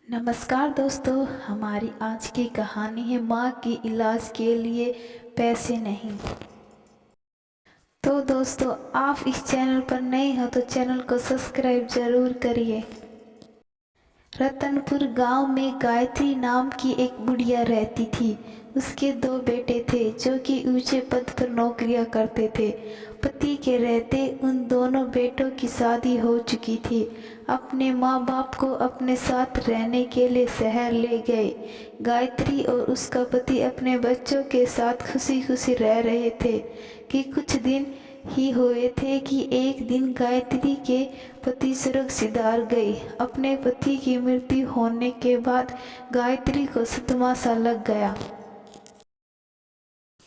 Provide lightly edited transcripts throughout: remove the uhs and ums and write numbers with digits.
नमस्कार दोस्तों, हमारी आज की कहानी है माँ के इलाज के लिए पैसे नहीं। तो दोस्तों, आप इस चैनल पर नए हो तो चैनल को सब्सक्राइब जरूर करिए। रतनपुर गांव में गायत्री नाम की एक बुढ़िया रहती थी। उसके दो बेटे थे जो कि ऊंचे पद पर नौकरियां करते थे। पति के रहते उन दोनों बेटों की शादी हो चुकी थी। अपने माँ बाप को अपने साथ रहने के लिए शहर ले गए। गायत्री और उसका पति अपने बच्चों के साथ खुशी खुशी रह रहे थे कि कुछ दिन ही हुए थे कि एक दिन गायत्री के पति स्वर्ग सिधार गई। अपने पति की मृत्यु होने के बाद गायत्री को सदमा सा लग गया।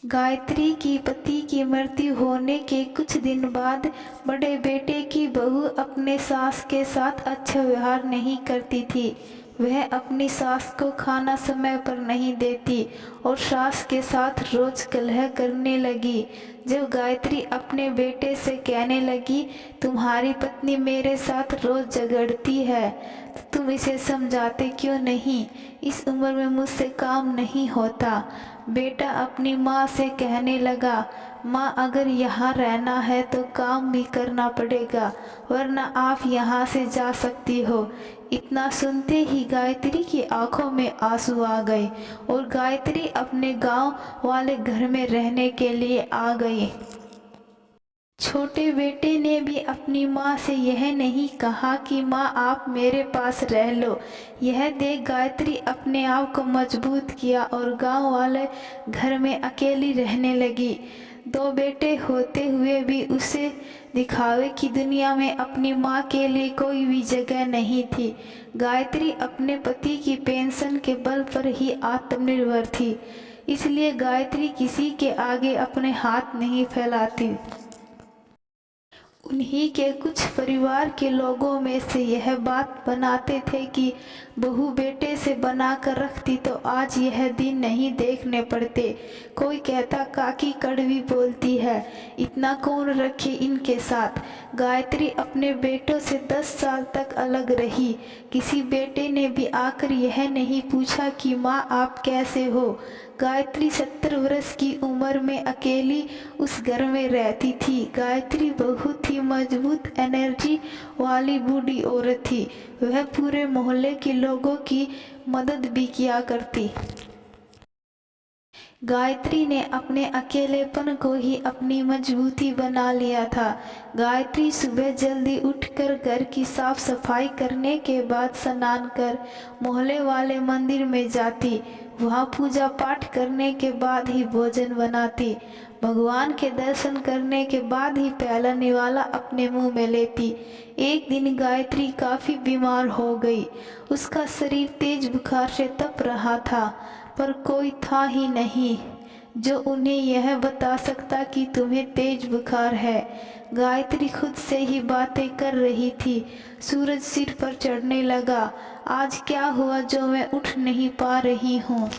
गायत्री की पति की मृत्यु होने के कुछ दिन बाद बड़े बेटे की बहू अपने सास के साथ अच्छा व्यवहार नहीं करती थी। वह अपनी सास को खाना समय पर नहीं देती और सास के साथ रोज कलह करने लगी। जब गायत्री अपने बेटे से कहने लगी, तुम्हारी पत्नी मेरे साथ रोज झगड़ती है, तो तुम इसे समझाते क्यों नहीं? इस उम्र में मुझसे काम नहीं होता। बेटा अपनी माँ से कहने लगा, माँ अगर यहाँ रहना है तो काम भी करना पड़ेगा, वरना आप यहाँ से जा सकती हो। इतना सुनते ही गायत्री की आंखों में आंसू आ गए और गायत्री अपने गांव वाले घर में रहने के लिए आ गई। छोटे बेटे ने भी अपनी माँ से यह नहीं कहा कि माँ आप मेरे पास रह लो। यह देख गायत्री अपने आप को मजबूत किया और गांव वाले घर में अकेली रहने लगी। दो बेटे होते हुए भी उसे दिखावे की दुनिया में अपनी माँ के लिए कोई भी जगह नहीं थी। गायत्री अपने पति की पेंशन के बल पर ही आत्मनिर्भर थी, इसलिए गायत्री किसी के आगे अपने हाथ नहीं फैलाती। उन्हीं के कुछ परिवार के लोगों में से यह बात बनाते थे कि बहू बेटे से बना कर रखती तो आज यह दिन नहीं देखने पड़ते। कोई कहता काकी कड़वी बोलती है, इतना कौन रखे इनके साथ। गायत्री अपने बेटों से 10 साल तक अलग रही। किसी बेटे ने भी आकर यह नहीं पूछा कि माँ आप कैसे हो। गायत्री 70 वर्ष की उम्र में अकेली उस घर में रहती थी। गायत्री बहुत ही मजबूत एनर्जी वाली बूढ़ी औरत थी। वह पूरे मोहल्ले के लोगों की मदद भी किया करती। गायत्री ने अपने अकेलेपन को ही अपनी मजबूती बना लिया था। गायत्री सुबह जल्दी उठकर घर की साफ सफाई करने के बाद स्नान कर मोहल्ले वाले मंदिर में जाती। वहाँ पूजा पाठ करने के बाद ही भोजन बनाती। भगवान के दर्शन करने के बाद ही पहला निवाला अपने मुंह में लेती। एक दिन गायत्री काफी बीमार हो गई। उसका शरीर तेज बुखार से तप रहा था, पर कोई था ही नहीं जो उन्हें यह बता सकता कि तुम्हें तेज बुखार है। गायत्री खुद से ही बातें कर रही थी। सूरज सिर पर चढ़ने लगा। आज क्या हुआ जो मैं उठ नहीं पा रही हूँ?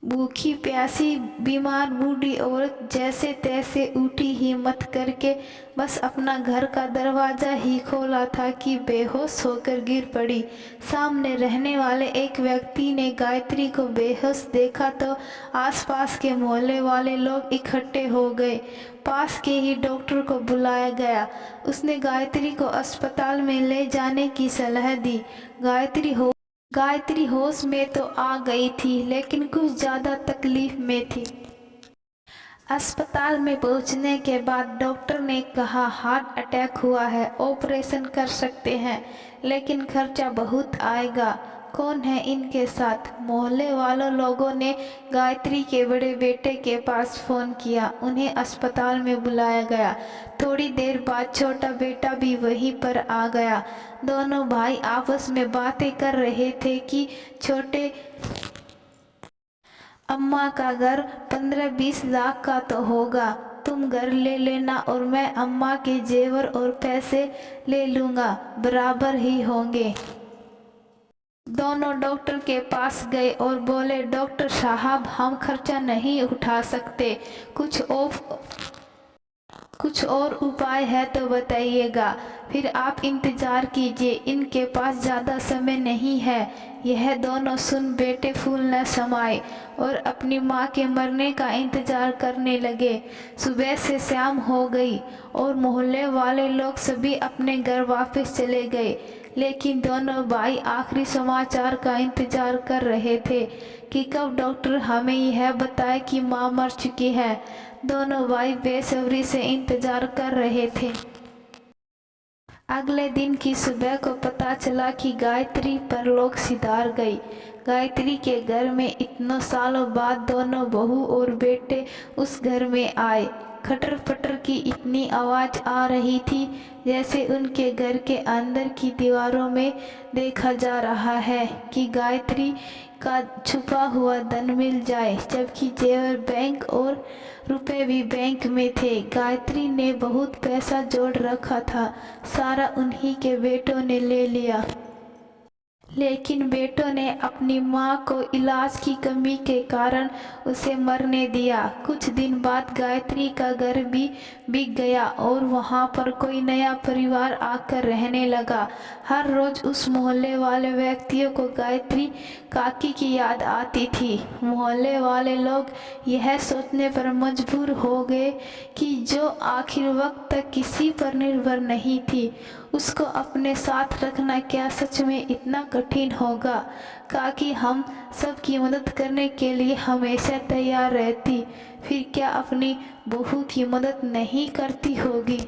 भूखी प्यासी बीमार बूढ़ी औरत जैसे तैसे उठी, हिम्मत करके बस अपना घर का दरवाजा ही खोला था कि बेहोश होकर गिर पड़ी। सामने रहने वाले एक व्यक्ति ने गायत्री को बेहोश देखा तो आसपास के मोहल्ले वाले लोग इकट्ठे हो गए। पास के ही डॉक्टर को बुलाया गया। उसने गायत्री को अस्पताल में ले जाने की सलाह दी। गायत्री होश में तो आ गई थी, लेकिन कुछ ज्यादा तकलीफ में थी। अस्पताल में पहुंचने के बाद डॉक्टर ने कहा हार्ट अटैक हुआ है, ऑपरेशन कर सकते हैं, लेकिन खर्चा बहुत आएगा। कौन है इनके साथ? मोहल्ले वालों लोगों ने गायत्री के बड़े बेटे के पास फोन किया। उन्हें अस्पताल में बुलाया गया। थोड़ी देर बाद छोटा बेटा भी वहीं पर आ गया। दोनों भाई आपस में बातें कर रहे थे कि छोटे अम्मा का घर 15-20 लाख का तो होगा, तुम घर ले लेना और मैं अम्मा के जेवर और पैसे ले लूँगा, बराबर ही होंगे। दोनों डॉक्टर के पास गए और बोले, डॉक्टर साहब हम खर्चा नहीं उठा सकते, कुछ और उपाय है तो बताइएगा। फिर आप इंतज़ार कीजिए, इनके पास ज़्यादा समय नहीं है। यह दोनों सुन बेटे फूल न समाये और अपनी माँ के मरने का इंतज़ार करने लगे। सुबह से शाम हो गई और मोहल्ले वाले लोग सभी अपने घर वापस चले गए, लेकिन दोनों भाई आखिरी समाचार का इंतज़ार कर रहे थे कि कब डॉक्टर हमें यह बताए कि माँ मर चुकी है। दोनों भाई बेसब्री से इंतजार कर रहे थे। अगले दिन की सुबह को पता चला कि गायत्री परलोक सिधार गई। गायत्री के घर में इतनों सालों बाद दोनों बहू और बेटे उस घर में आए। खटर पटर की इतनी आवाज़ आ रही थी जैसे उनके घर के अंदर की दीवारों में देखा जा रहा है कि गायत्री का छुपा हुआ धन मिल जाए, जबकि जेवर बैंक और रुपए भी बैंक में थे। गायत्री ने बहुत पैसा जोड़ रखा था, सारा उन्हीं के बेटों ने ले लिया। लेकिन बेटों ने अपनी माँ को इलाज की कमी के कारण उसे मरने दिया। कुछ दिन बाद गायत्री का घर भी बिक गया और वहाँ पर कोई नया परिवार आकर रहने लगा। हर रोज़ उस मोहल्ले वाले व्यक्तियों को गायत्री काकी की याद आती थी। मोहल्ले वाले लोग यह सोचने पर मजबूर हो गए कि जो आखिर वक्त तक किसी पर निर्भर नहीं थी, उसको अपने साथ रखना क्या सच में इतना कठिन होगा। काकी हम सब की मदद करने के लिए हमेशा तैयार रहती, फिर क्या अपनी बहू की मदद नहीं करती होगी।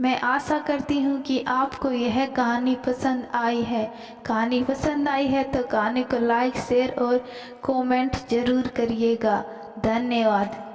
मैं आशा करती हूँ कि आपको यह कहानी पसंद आई है। कहानी पसंद आई है तो कहानी को लाइक, शेयर और कमेंट ज़रूर करिएगा। धन्यवाद।